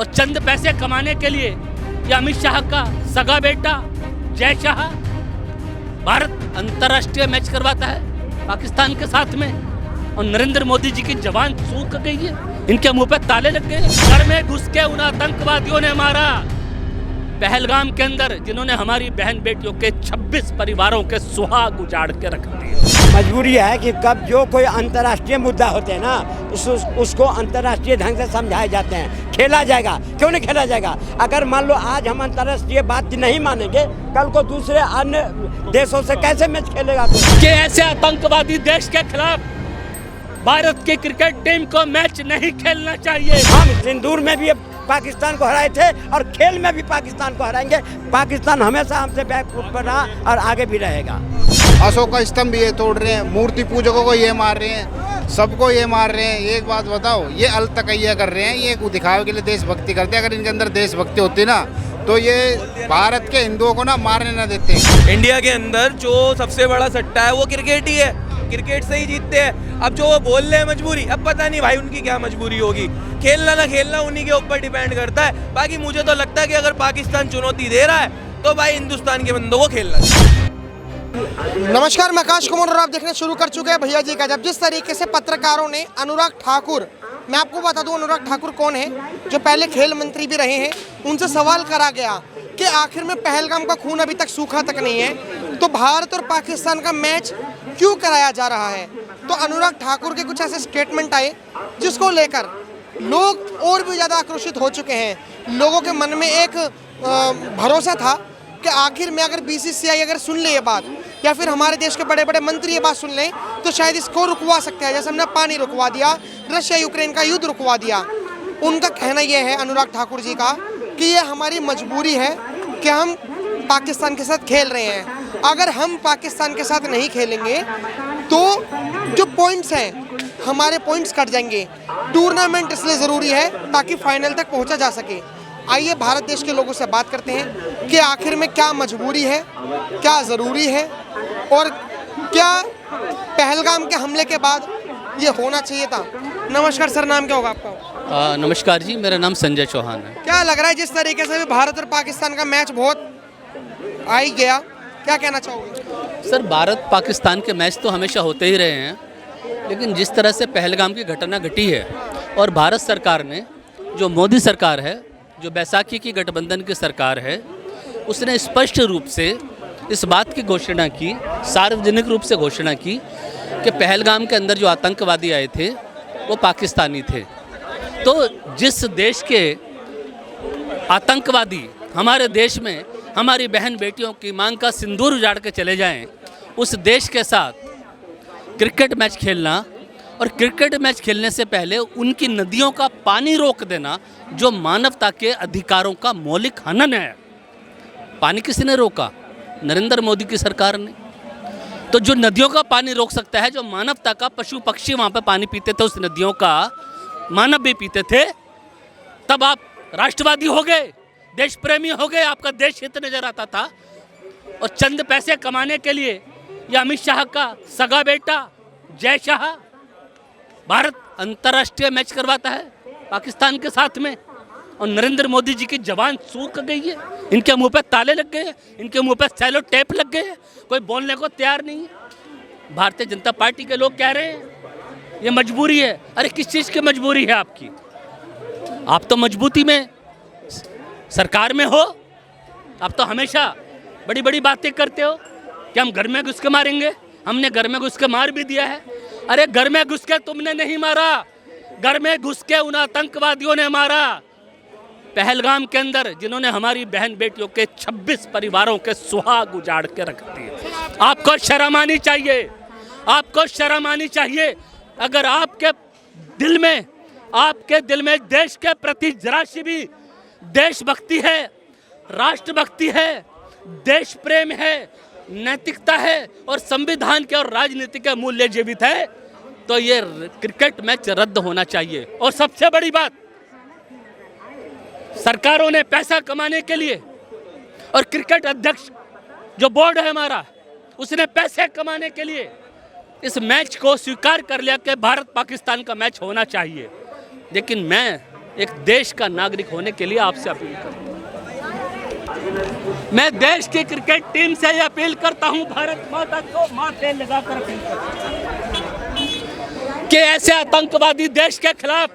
और चंद पैसे कमाने के लिए ये अमित शाह का सगा बेटा जय शाह भारत अंतर्राष्ट्रीय मैच करवाता है पाकिस्तान के साथ में, और नरेंद्र मोदी जी की जबान सूख गई है, इनके मुंह पे ताले लग गए। घर में घुस के उन आतंकवादियों ने मारा पहलगाम के अंदर, जिन्होंने हमारी बहन बेटियों के 26 परिवारों के सुहाग उजाड़ के रख दिए। मजबूरी है कि कब जो कोई अंतर्राष्ट्रीय मुद्दा होते हैं ना उसको अंतर्राष्ट्रीय ढंग से समझाए जाते हैं, खेला जाएगा। क्यों नहीं खेला जाएगा? अगर मान लो आज हम अंतर्राष्ट्रीय बात नहीं मानेंगे, कल को दूसरे अन्य देशों से कैसे मैच खेलेगा? कि ऐसे आतंकवादी देश के खिलाफ भारत की क्रिकेट टीम को मैच नहीं खेलना चाहिए। हम सिंदूर में भी पाकिस्तान को हराए थे और खेल में भी पाकिस्तान को हराएंगे। पाकिस्तान हमेशा हमसे बैकफुट पर रहा और आगे भी रहेगा। अशोक का स्तंभ ये तोड़ रहे हैं, मूर्ति पूजकों को ये मार रहे हैं, सबको ये मार रहे हैं। एक बात बताओ, ये अलतकैया कर रहे हैं, ये दिखावे के लिए देशभक्ति करते हैं। अगर इनके अंदर देशभक्ति होती ना तो ये भारत के हिंदुओं को ना मारने ना देते। इंडिया के अंदर जो सबसे बड़ा सट्टा है वो क्रिकेट ही है, क्रिकेट से ही जीतते हैं। अब जो वो बोल रहे हैं मजबूरी, अब पता नहीं भाई उनकी क्या मजबूरी होगी। खेलना ना खेलना उन्हीं के ऊपर डिपेंड करता है। बाकी मुझे तो लगता है कि अगर पाकिस्तान चुनौती दे रहा है तो भाई हिंदुस्तान के बंदों को खेलना चाहिए। नमस्कार, मैं आकाश कुमार और आप देखने शुरू कर चुके हैं भैया जी का जब। जिस तरीके से पत्रकारों ने अनुराग ठाकुर, मैं आपको बता दूं अनुराग ठाकुर कौन है, जो पहले खेल मंत्री भी रहे हैं, उनसे सवाल करा गया कि आखिर में पहलगाम का खून अभी तक सूखा तक नहीं है, तो भारत और पाकिस्तान का मैच क्यों कराया जा रहा है। तो अनुराग ठाकुर के कुछ ऐसे स्टेटमेंट आए जिसको लेकर लोग और भी ज़्यादा आक्रोशित हो चुके हैं। लोगों के मन में एक भरोसा था कि आखिर में अगर बीसीसीआई अगर सुन ले ये बात, या फिर हमारे देश के बड़े बड़े मंत्री ये बात सुन लें, तो शायद इसको रुकवा सकते हैं। जैसे हमने पानी रुकवा दिया, रशिया यूक्रेन का युद्ध रुकवा दिया। उनका कहना यह है अनुराग ठाकुर जी का कि ये हमारी मजबूरी है कि हम पाकिस्तान के साथ खेल रहे हैं। अगर हम पाकिस्तान के साथ नहीं खेलेंगे तो जो पॉइंट्स हैं हमारे पॉइंट्स कट जाएंगे। टूर्नामेंट इसलिए ज़रूरी है ताकि फाइनल तक पहुंचा जा सके। आइए भारत देश के लोगों से बात करते हैं कि आखिर में क्या मजबूरी है, क्या ज़रूरी है, और क्या पहलगाम के हमले के बाद ये होना चाहिए था। नमस्कार सर, नाम क्या होगा आपका? नमस्कार जी, मेरा नाम संजय चौहान है। क्या लग रहा है जिस तरीके से भी भारत और पाकिस्तान का मैच बहुत आ ही गया, क्या कहना चाहोगे? सर, भारत पाकिस्तान के मैच तो हमेशा होते ही रहे हैं, लेकिन जिस तरह से पहलगाम की घटना घटी है और भारत सरकार ने, जो मोदी सरकार है, जो बैसाखी की गठबंधन की सरकार है, उसने स्पष्ट रूप से इस बात की घोषणा की, सार्वजनिक रूप से घोषणा की कि पहलगाम के अंदर जो आतंकवादी आए थे वो पाकिस्तानी थे। तो जिस देश के आतंकवादी हमारे देश में हमारी बहन बेटियों की मांग का सिंदूर उजाड़ के चले जाएं, उस देश के साथ क्रिकेट मैच खेलना, और क्रिकेट मैच खेलने से पहले उनकी नदियों का पानी रोक देना, जो मानवता के अधिकारों का मौलिक हनन है। पानी किसने रोका? नरेंद्र मोदी की सरकार ने। तो जो नदियों का पानी रोक सकता है, जो मानवता का, पशु पक्षी वहाँ पे पानी पीते थे, उस नदियों का मानव भी पीते थे, तब आप राष्ट्रवादी हो गए, देश प्रेमी हो गए, आपका देश हित नजर आता था। और चंद पैसे कमाने के लिए ये अमित शाह का सगा बेटा जय शाह भारत अंतर्राष्ट्रीय मैच करवाता है पाकिस्तान के साथ में, और नरेंद्र मोदी जी की जबान सूख गई है, इनके मुंह पे ताले लग गए हैं, इनके मुंह पे सेलो टेप लग गए हैं, कोई बोलने को तैयार नहीं है। भारतीय जनता पार्टी के लोग कह रहे हैं ये मजबूरी है। अरे किस चीज़ की मजबूरी है आपकी? आप तो मजबूती में सरकार में हो, आप तो हमेशा बड़ी बड़ी बातें करते हो कि हम घर में घुस के मारेंगे। हमने घर में घुस के मार भी दिया है। अरे घर में घुस के तुमने नहीं मारा, घर में घुस के उन आतंकवादियों ने मारा पहलगाम के अंदर, जिन्होंने हमारी बहन बेटियों के 26 परिवारों के सुहाग उजाड़ के रख दिए। आपको शर्म आनी चाहिए, आपको शर्म आनी चाहिए। अगर आपके दिल में देश के प्रति जरा सी भी देशभक्ति है, राष्ट्रभक्ति है, देश प्रेम है, नैतिकता है और संविधान के और राजनीति के मूल्य जीवित है, तो ये क्रिकेट मैच रद्द होना चाहिए। और सबसे बड़ी बात, सरकारों ने पैसा कमाने के लिए, और क्रिकेट अध्यक्ष जो बोर्ड है हमारा, उसने पैसे कमाने के लिए इस मैच को स्वीकार कर लिया कि भारत पाकिस्तान का मैच होना चाहिए। लेकिन मैं एक देश का नागरिक होने के लिए आपसे अपील करता हूँ। मैं देश की क्रिकेट टीम से ये अपील करता हूँ, भारत माता को माथे लगाकर अपील करता हूँ कि ऐसे आतंकवादी देश के खिलाफ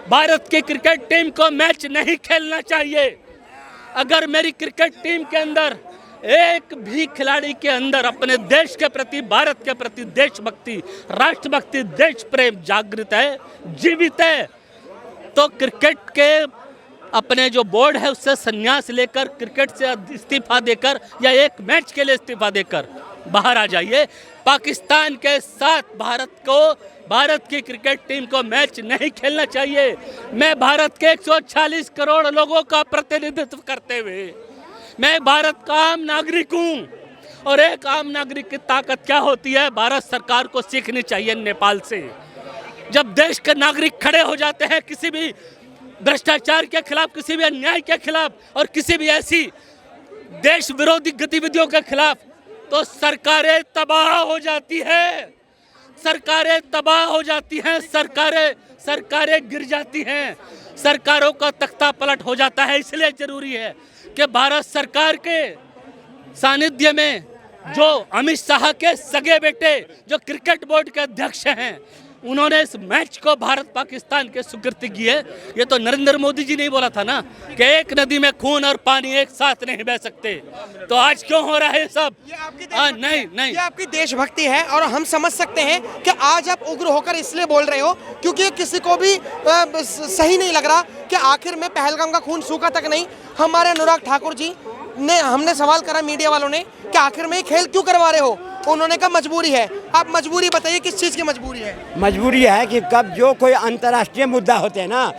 भारत की क्रिकेट टीम को मैच नहीं खेलना चाहिए। अगर मेरी क्रिकेट टीम के अंदर एक भी खिलाड़ी के अंदर अपने देश के प्रति, भारत के प्रति देशभक्ति, राष्ट्रभक्ति, देश प्रेम जागृत है, जीवित है, तो क्रिकेट के अपने जो बोर्ड है उससे संन्यास लेकर, क्रिकेट से इस्तीफा देकर या एक मैच के लिए इस्तीफा देकर बाहर आ जाइए। पाकिस्तान के साथ भारत की क्रिकेट टीम को मैच नहीं खेलना चाहिए। मैं भारत के 140 करोड़ लोगों का प्रतिनिधित्व करते हुए मैं भारत का आम नागरिक हूँ, और एक आम नागरिक की ताकत क्या होती है भारत सरकार को सीखनी चाहिए नेपाल से। जब देश के नागरिक खड़े हो जाते हैं किसी भी भ्रष्टाचार के खिलाफ, किसी भी अन्याय के खिलाफ और किसी भी ऐसी देश विरोधी गतिविधियों के खिलाफ, तो सरकारें तबाह हो जाती है, सरकारें तबाह हो जाती हैं, सरकारें गिर जाती हैं, सरकारों का तख्ता पलट हो जाता है। इसलिए जरूरी है कि भारत सरकार के सानिध्य में जो अमित शाह के सगे बेटे जो क्रिकेट बोर्ड के अध्यक्ष हैं, उन्होंने इस मैच को भारत पाकिस्तान के सुकृत की है। ये तो नरेंद्र मोदी जी ने ही बोला था ना कि एक नदी में खून और पानी एक साथ नहीं बह सकते। तो आज क्यों हो रहा है सब? नहीं, ये आपकी देशभक्ति है और हम समझ सकते हैं कि आज आप उग्र होकर इसलिए बोल रहे हो क्योंकि किसी को भी सही नहीं लग रहा कि आखिर में पहलगाम का खून सूखा तक नहीं। हमारे अनुराग ठाकुर जी ने, हमने सवाल करा मीडिया वालों ने कि आखिर में खेल क्यों करवा रहे हो, उन्होंने कहा मजबूरी है। आप मजबूरी बताइए, किस चीज़ की मजबूरी है? मजबूरी है कि कब जो कोई अंतर्राष्ट्रीय मुद्दा होते हैं ना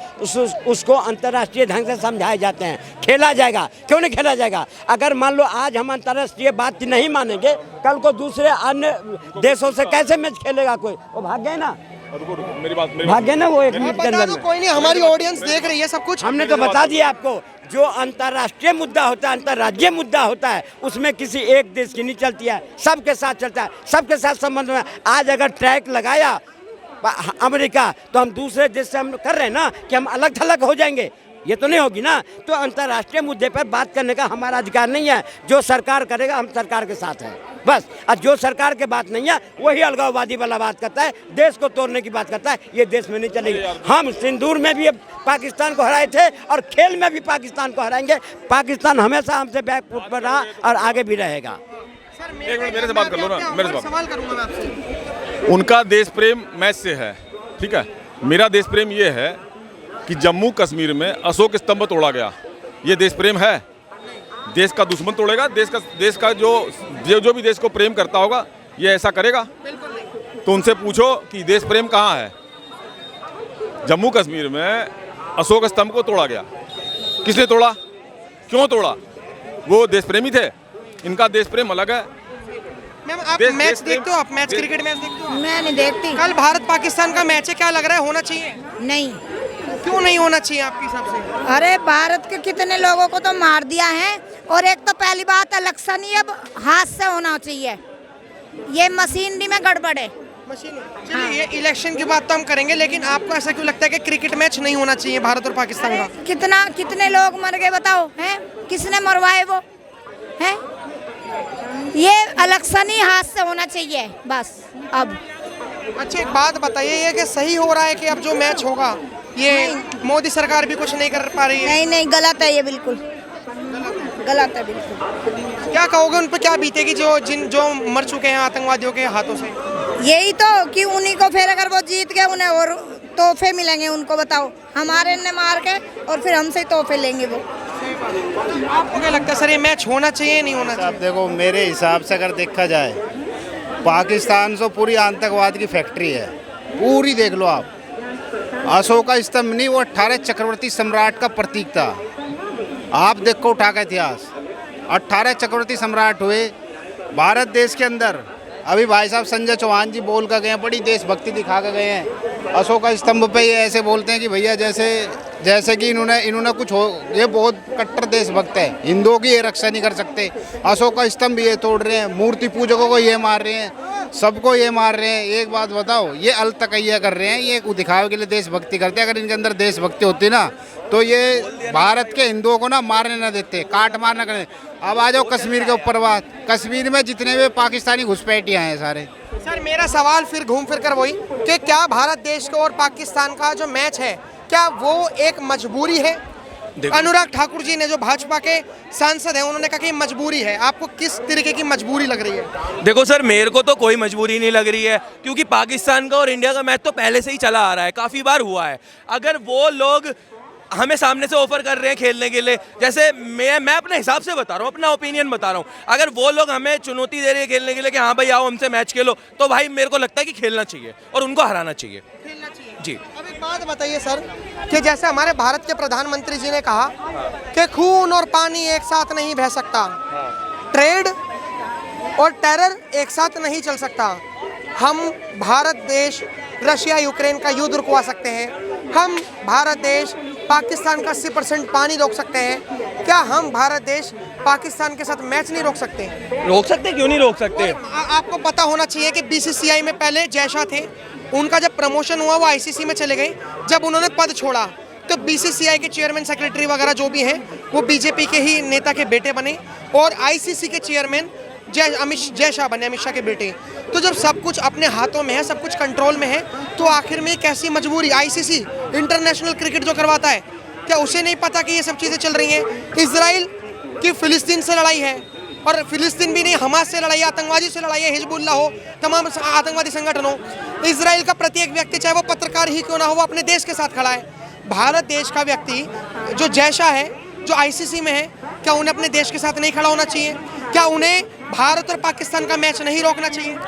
उसको अंतर्राष्ट्रीय ढंग से समझाए जाते हैं, खेला जाएगा। क्यों नहीं खेला जाएगा? अगर मान लो आज हम अंतर्राष्ट्रीय बात नहीं मानेंगे, कल को दूसरे अन्य देशों से कैसे मैच खेलेगा कोई? वो भाग गए ना, भाग गए ना वो एक मिनट के अंदर में। कोई नहीं, हमारी ऑडियंस देख रही है सब कुछ। हमने तो बता दिया आपको, जो अंतर्राष्ट्रीय मुद्दा होता है, अंतर्राज्यीय मुद्दा होता है, उसमें किसी एक देश की नहीं चलती है, सबके साथ चलता है, सबके साथ संबंध में। आज अगर ट्रैक लगाया अमेरिका, तो हम दूसरे देश से हम कर रहे हैं ना कि हम अलग थलग हो जाएंगे, ये तो नहीं होगी ना। तो अंतर्राष्ट्रीय मुद्दे पर बात करने का हमारा अधिकार नहीं है। जो सरकार करेगा हम सरकार के साथ हैं बस। और जो सरकार के बात नहीं है वही अलगाववादी वाला बात करता है, देश को तोड़ने की बात करता है। ये देश में नहीं चलेगी। हम सिंदूर में भी पाकिस्तान को हराए थे और खेल में भी पाकिस्तान को हराएंगे। पाकिस्तान हमेशा हमसे बैकफुट पर रहा और आगे भी रहेगा। एक मिनट मेरे से बात कर लो ना, मेरे से सवाल करूंगा मैं आपसे। उनका देश प्रेम मैच से है, ठीक है। मेरा देश प्रेम ये है कि जम्मू कश्मीर में अशोक स्तंभ तोड़ा गया, ये देश प्रेम है? देश का दुश्मन तोड़ेगा? देश का जो भी देश को प्रेम करता होगा ये ऐसा करेगा? तो उनसे पूछो कि देश प्रेम कहाँ है। जम्मू कश्मीर में अशोक स्तंभ को तोड़ा गया, किसने तोड़ा, क्यों तोड़ा? वो देश प्रेमी थे। इनका देश प्रेम अलग है। मैम आप मैच देखते हो? आप मैच, क्रिकेट मैच देखते हो? मैं नहीं देखती। कल भारत पाकिस्तान का मैच है, क्या लग रहा है होना चाहिए? नहीं। क्यों नहीं होना चाहिए आपके हिसाब से? अरे भारत के कितने लोगों को तो मार दिया है, और एक तो पहली बात इलेक्शन ही अब हाथ से होना चाहिए, ये मशीनरी में गड़बड़ है। चलिए ये इलेक्शन की बात तो हम करेंगे, लेकिन आपको ऐसा क्यों लगता है कि क्रिकेट मैच नहीं होना चाहिए भारत और पाकिस्तान का? कितने लोग मर गए बताओ, हैं? किसने मरवाए वो, हैं? ये इलेक्शन ही हाथ से होना चाहिए बस अब। अच्छा एक बात बताइए, ये कि सही हो रहा है कि अब जो मैच होगा ये मोदी सरकार भी कुछ नहीं कर पा रही है? नहीं, गलत है ये, बिल्कुल गलत है बिल्कुल। क्या कहोगे उन पर, क्या बीतेगी जो मर चुके हैं आतंकवादियों के हाथों से? यही तो कि उन्हीं को फिर अगर वो जीत गए उन्हें और तोहफे मिलेंगे उनको, बताओ। हमारे ने मार के और फिर हमसे तोहफे लेंगे वो। आपको क्या लगता है सर, ये मैच होना चाहिए नहीं होना चाहिए? देखो मेरे हिसाब से अगर देखा जाए, पाकिस्तान तो पूरी आतंकवाद की फैक्ट्री है, पूरी देख लो आप। अशोक का स्तंभ नहीं, वो 18 चक्रवर्ती सम्राट का प्रतीक था। आप देखो उठा का इतिहास, 18 चक्रवर्ती सम्राट हुए भारत देश के अंदर। अभी भाई साहब संजय चौहान जी बोल कर गए हैं, बड़ी देशभक्ति दिखा कर गए हैं। अशोक का स्तंभ पे ये ऐसे बोलते हैं कि भैया जैसे कि इन्होंने कुछ हो, ये बहुत कट्टर देशभक्त है, हिंदुओं की ये रक्षा नहीं कर सकते। अशोक का स्तंभ ये तोड़ रहे हैं, मूर्ति पूजकों को ये मार रहे हैं, सबको ये मार रहे हैं। एक बात बताओ, ये अलतकैया कर रहे हैं, ये दिखावे के लिए देशभक्ति करते हैं। अगर इनके अंदर देशभक्ति होती ना तो ये भारत के हिंदुओं को ना मारने ना देते, काट मारना करने। अब आ जाओ कश्मीर के ऊपर बात। कश्मीर में जितने भी पाकिस्तानी घुसपैठिए हैं सारे। सर मेरा सवाल फिर घूम फिर कर वही कि क्या भारत देश का और पाकिस्तान का जो मैच है क्या वो एक मजबूरी है? अनुराग ठाकुर जी ने जो भाजपा के सांसद हैं उन्होंने कहा कि मजबूरी है। आपको किस तरीके की मजबूरी लग रही है? देखो सर, मेरे को तो कोई मजबूरी नहीं लग रही है, क्योंकि पाकिस्तान का और इंडिया का मैच तो पहले से ही चला आ रहा है, काफ़ी बार हुआ है। अगर वो लोग हमें सामने से ऑफर कर रहे हैं खेलने के लिए, जैसे मैं अपने हिसाब से बता रहा हूँ, अपना ओपिनियन बता रहा हूँ, अगर वो लोग हमें चुनौती दे रहे हैं खेलने के लिए कि हाँ भाई आओ हमसे मैच खेलो, तो भाई मेरे को लगता है कि खेलना चाहिए और उनको हराना चाहिए। खेलना चाहिए जी। अब एक बात बताइए सर कि जैसे हमारे भारत के प्रधानमंत्री जी ने कहा कि खून और पानी एक साथ नहीं बह सकता, ट्रेड और टेरर एक साथ नहीं चल सकता। हम भारत देश रशिया यूक्रेन का युद्ध रुकवा सकते हैं, हम भारत देश पाकिस्तान का 80% पानी रोक सकते हैं। क्या हम भारत देश पाकिस्तान के साथ मैच नहीं रोक सकते? रोक सकते, क्यों नहीं रोक सकते? आपको पता होना चाहिए कि बीसीसीआई में पहले जय शाह थे, उनका जब प्रमोशन हुआ वो आईसीसी में चले गए। जब उन्होंने पद छोड़ा तो बीसीसीआई के चेयरमैन सेक्रेटरी वगैरह जो भी हैं वो बीजेपी के ही नेता के बेटे बने और आईसीसी के चेयरमैन जय शाह बने, अमित शाह के बेटे। तो जब सब कुछ अपने हाथों में है, सब कुछ कंट्रोल में है, तो आखिर में कैसी मजबूरी? आईसीसी इंटरनेशनल क्रिकेट जो करवाता है, क्या उसे नहीं पता कि ये सब चीज़ें चल रही हैं? इजराइल की फिलिस्तीन से लड़ाई है, और फिलिस्तीन भी नहीं, हमास से लड़ाई है, आतंकवादी से लड़ाई है, हिजबुल्लाह हो, तमाम आतंकवादी संगठन हो। इजराइल का प्रत्येक व्यक्ति, चाहे वो पत्रकार ही क्यों ना हो, वो अपने देश के साथ खड़ा है। भारत देश का व्यक्ति जो जय शाह है, जो आईसीसी में है, क्या उन्हें अपने देश के साथ नहीं खड़ा होना चाहिए? क्या उन्हें भारत और पाकिस्तान का मैच नहीं रोकना चाहिए?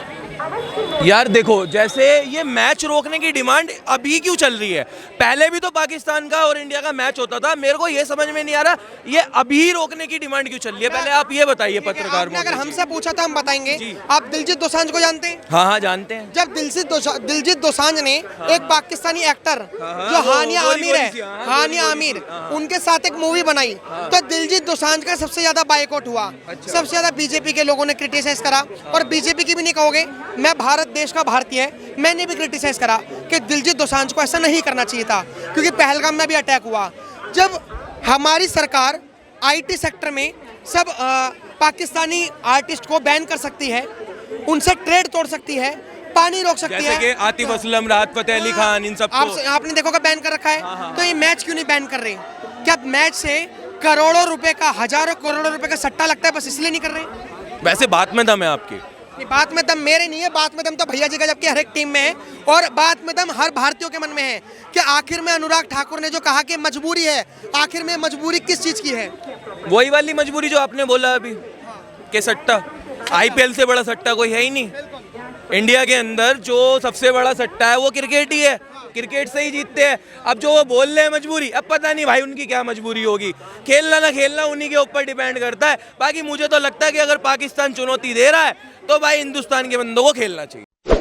यार देखो, जैसे ये मैच रोकने की डिमांड अभी क्यों चल रही है? पहले भी तो पाकिस्तान का और इंडिया का मैच होता था। मेरे को ये समझ में नहीं आ रहा ये अभी रोकने की डिमांड क्यों चल रही है। पहले आप ये बताइए पत्रकार। अगर हमसे पूछा था हम बताएंगे। आप दिलजीत दोसांझ को जानते हैं? हाँ हाँ जानते हैं। जब दिलजीत दोसांझ ने एक पाकिस्तानी एक्टर जो हानिया आमिर है, हानिया आमिर, उनके साथ एक मूवी बनाई, तो दिलजीत दोसांझ का सबसे ज्यादा बायकॉट हुआ। सबसे ज्यादा बीजेपी के लोगों ने क्रिटिसाइज करा, और बीजेपी की भी नहीं कहोगे, मैं भारत देश का भारतीय है, मैंने भी क्रिटिसाइज करा कि दिलजीत दोसांझ को ऐसा नहीं करना चाहिए था, क्योंकि पहलगाम में भी अटैक हुआ। जब हमारी सरकार आईटी सेक्टर में सब पाकिस्तानी आर्टिस्ट को बैन कर सकती है, उनसे ट्रेड तोड़ सकती है, पानी रोक सकती है, जैसे कि आतिफ असलम, राहत फतेह अली खान, इन सब आपने देखो का बैन कर रखा है। तो ये मैच क्यों नहीं बैन कर रहे? क्या मैच से करोड़ों रुपए का, हजारों करोड़ों रुपए का सट्टा लगता है, बस इसलिए नहीं कर रहे? वैसे बात में दम है आपकी। बात में दम मेरे नहीं है, बात में दम तो भैया जी का जबकि हर एक टीम में है, और बात में दम हर भारतीयों के मन में है कि आखिर में अनुराग ठाकुर ने जो कहा कि मजबूरी है, आखिर में मजबूरी किस चीज की है? वही वाली मजबूरी जो आपने बोला अभी कि सट्टा। आईपीएल से बड़ा सट्टा कोई है ही नहीं। इंडिया के अंदर जो सबसे बड़ा सट्टा है वो क्रिकेट ही है, क्रिकेट से ही जीतते हैं। अब जो वो बोल रहे हैं मजबूरी, अब पता नहीं भाई उनकी क्या मजबूरी होगी। खेलना ना खेलना उन्हीं के ऊपर डिपेंड करता है। बाकी मुझे तो लगता है कि अगर पाकिस्तान चुनौती दे रहा है तो भाई हिंदुस्तान के बंदों को खेलना चाहिए।